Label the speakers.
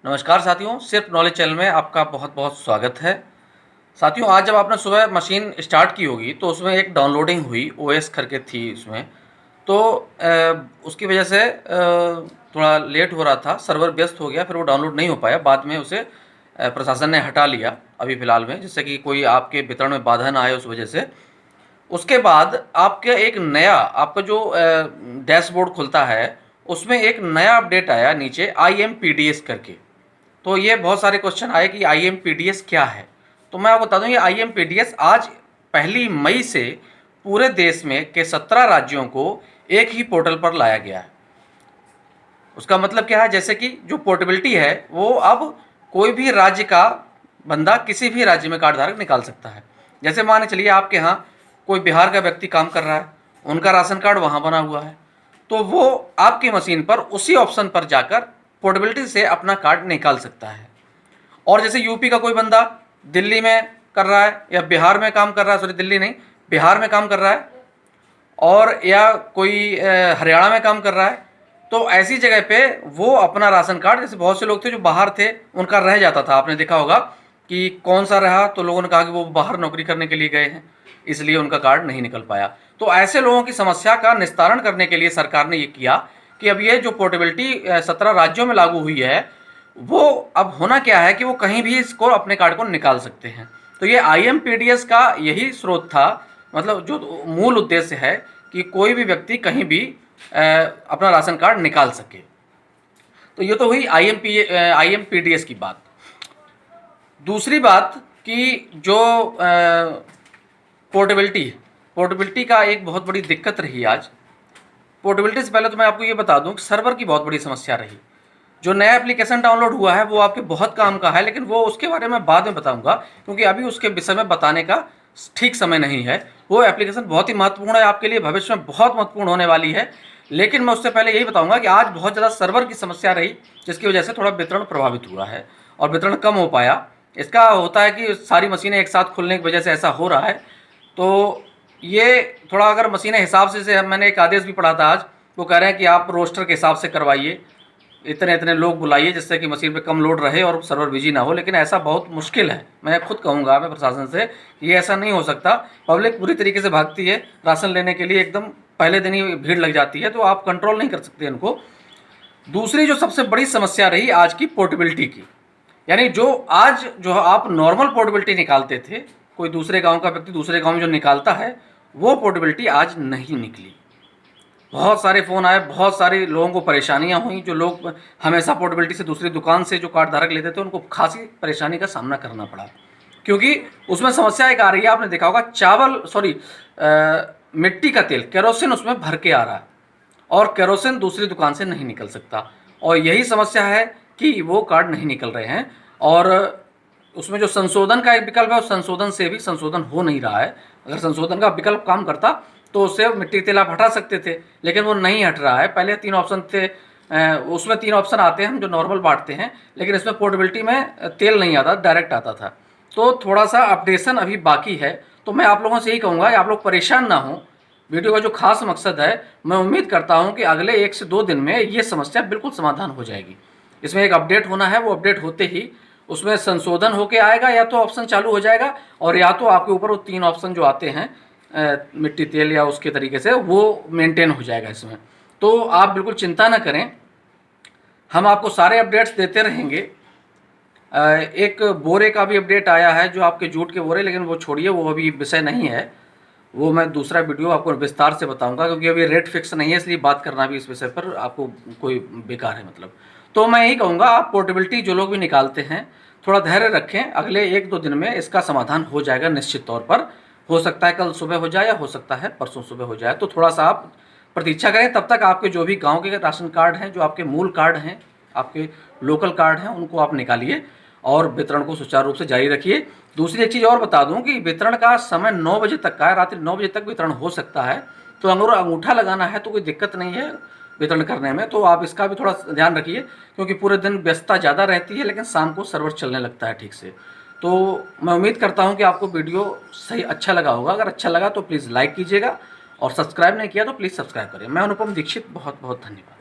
Speaker 1: नमस्कार साथियों, सिर्फ नॉलेज चैनल में आपका बहुत बहुत स्वागत है। साथियों, आज जब आपने सुबह मशीन स्टार्ट की होगी तो उसमें एक डाउनलोडिंग हुई, ओएस करके थी उसमें। तो उसकी वजह से थोड़ा लेट हो रहा था, सर्वर व्यस्त हो गया, फिर वो डाउनलोड नहीं हो पाया। बाद में उसे प्रशासन ने हटा लिया अभी फ़िलहाल में, जिससे कि कोई आपके वितरण में बाधा ना आए उस वजह से। उसके बाद आपका एक नया आपका जो डैशबोर्ड खुलता है, उसमें एक नया अपडेट आया नीचे IMPDS करके। तो ये बहुत सारे क्वेश्चन आए कि IMPDS क्या है। तो मैं आपको बता दूं, ये IMPDS आज 1 मई से पूरे देश में के 17 राज्यों को एक ही पोर्टल पर लाया गया है। उसका मतलब क्या है, जैसे कि जो पोर्टेबिलिटी है वो अब कोई भी राज्य का बंदा किसी भी राज्य में कार्ड धारक निकाल सकता है। जैसे मान के चलिए आपके यहाँ कोई बिहार का व्यक्ति काम कर रहा है, उनका राशन कार्ड वहाँ बना हुआ है, तो वो आपकी मशीन पर उसी ऑप्शन पर जाकर पोर्टेबिलिटी से अपना कार्ड निकाल सकता है। और जैसे यूपी का कोई बंदा दिल्ली में कर रहा है या बिहार में काम कर रहा है, सॉरी दिल्ली नहीं, बिहार में काम कर रहा है, और या कोई हरियाणा में काम कर रहा है, तो ऐसी जगह पे वो अपना राशन कार्ड, जैसे बहुत से लोग थे जो बाहर थे, उनका रह जाता था। आपने देखा होगा कि कौन सा रहा, तो लोगों ने कहा कि वो बाहर नौकरी करने के लिए गए हैं, इसलिए उनका कार्ड नहीं निकल पाया। तो ऐसे लोगों की समस्या का निस्तारण करने के लिए सरकार ने ये किया कि अब ये जो पोर्टेबिलिटी 17 राज्यों में लागू हुई है, वो अब होना क्या है कि वो कहीं भी इसको अपने कार्ड को निकाल सकते हैं। तो ये IMPDS का यही स्रोत था, मतलब जो मूल उद्देश्य है कि कोई भी व्यक्ति कहीं भी अपना राशन कार्ड निकाल सके। तो ये तो हुई IMPDS की बात। दूसरी बात कि जो पोर्टेबिलिटी का एक बहुत बड़ी दिक्कत रही आज। पोर्टेबिलिटी से पहले तो मैं आपको ये बता दूं कि सर्वर की बहुत बड़ी समस्या रही। जो नया एप्लीकेशन डाउनलोड हुआ है वो आपके बहुत काम का है, लेकिन वो उसके बारे में बाद में बताऊंगा, क्योंकि अभी उसके विषय में बताने का ठीक समय नहीं है। वो एप्लीकेशन बहुत ही महत्वपूर्ण है आपके लिए, भविष्य में बहुत महत्वपूर्ण होने वाली है। लेकिन मैं उससे पहले यही बताऊंगा कि आज बहुत ज़्यादा सर्वर की समस्या रही, जिसकी वजह से थोड़ा वितरण प्रभावित हुआ है और वितरण कम हो पाया। इसका होता है कि सारी मशीनें एक साथ खुलने की वजह से ऐसा हो रहा है। तो ये थोड़ा अगर मशीनें हिसाब से मैंने एक आदेश भी पढ़ा था आज, वो कह रहे हैं कि आप रोस्टर के हिसाब से करवाइए, इतने इतने लोग बुलाइए जिससे कि मशीन पे कम लोड रहे और सर्वर बिजी ना हो। लेकिन ऐसा बहुत मुश्किल है, मैं खुद कहूँगा मैं प्रशासन से, ये ऐसा नहीं हो सकता। पब्लिक पूरी तरीके से भागती है राशन लेने के लिए, एकदम पहले दिन ही भीड़ लग जाती है, तो आप कंट्रोल नहीं कर सकते इनको। दूसरी जो सबसे बड़ी समस्या रही आज की पोर्टेबिलिटी की, यानी जो आज जो आप नॉर्मल पोर्टेबिलिटी निकालते थे, कोई दूसरे गाँव का व्यक्ति दूसरे गाँव में जो निकालता है, वो पोर्टेबिलिटी आज नहीं निकली। बहुत सारे फ़ोन आए, बहुत सारे लोगों को परेशानियां हुई। जो लोग हमेशा पोर्टेबिलिटी से दूसरी दुकान से जो कार्ड धारक लेते थे, उनको खासी परेशानी का सामना करना पड़ा, क्योंकि उसमें समस्या एक आ रही है। आपने देखा होगा मिट्टी का तेल, केरोसिन उसमें भर के आ रहा है और केरोसिन दूसरी दुकान से नहीं निकल सकता, और यही समस्या है कि वो कार्ड नहीं निकल रहे हैं। और उसमें जो संशोधन का एक विकल्प है, उस संशोधन से भी संशोधन हो नहीं रहा है। अगर संशोधन का विकल्प काम करता तो उससे मिट्टी तेल आप हटा सकते थे, लेकिन वो नहीं हट रहा है। पहले 3 ऑप्शन थे, उसमें 3 ऑप्शन आते हैं हम जो नॉर्मल बांटते हैं, लेकिन इसमें पोर्टेबिलिटी में तेल नहीं आता, डायरेक्ट आता था। तो थोड़ा सा अपडेशन अभी बाकी है। तो मैं आप लोगों से यही कहूँगा कि आप लोग परेशान ना हों। वीडियो का जो खास मकसद है, मैं उम्मीद करता हूँ कि अगले 1 से 2 दिन में ये समस्या बिल्कुल समाधान हो जाएगी। इसमें एक अपडेट होना है, वो अपडेट होते ही उसमें संशोधन होके आएगा, या तो ऑप्शन चालू हो जाएगा, और या तो आपके ऊपर वो 3 ऑप्शन जो आते हैं मिट्टी तेल या उसके तरीके से, वो मेंटेन हो जाएगा इसमें। तो आप बिल्कुल चिंता ना करें, हम आपको सारे अपडेट्स देते रहेंगे। एक बोरे का भी अपडेट आया है, जो आपके जूट के बोरे, लेकिन वो छोड़िए, वो अभी विषय नहीं है, वो मैं दूसरा वीडियो आपको विस्तार से बताऊंगा, क्योंकि अभी रेट फिक्स नहीं है, इसलिए बात करना भी इस विषय पर आपको कोई बेकार है मतलब। तो मैं यही कहूँगा, आप पोर्टेबिलिटी जो लोग भी निकालते हैं, थोड़ा धैर्य रखें, अगले 1-2 दिन में इसका समाधान हो जाएगा निश्चित तौर पर। हो सकता है कल सुबह हो जाए, या हो सकता है परसों सुबह हो जाए। तो थोड़ा सा आप प्रतीक्षा करें। तब तक आपके जो भी गांव के राशन कार्ड हैं, जो आपके मूल कार्ड हैं, आपके लोकल कार्ड हैं, उनको आप निकालिए और वितरण को सुचारू रूप से जारी रखिए। दूसरी एक चीज़ और बता दूं कि वितरण का समय 9 बजे तक का है, रात्रि 9 बजे तक वितरण हो सकता है। तो अगर अंगूठा लगाना है तो कोई दिक्कत नहीं है वितरण करने में, तो आप इसका भी थोड़ा ध्यान रखिए, क्योंकि पूरे दिन व्यस्तता ज़्यादा रहती है, लेकिन शाम को सर्वर चलने लगता है ठीक से। तो मैं उम्मीद करता हूं कि आपको वीडियो सही अच्छा लगा होगा। अगर अच्छा लगा तो प्लीज़ लाइक कीजिएगा, और सब्सक्राइब नहीं किया तो प्लीज़ सब्सक्राइब करें। मैं अनुपम दीक्षित, बहुत बहुत धन्यवाद।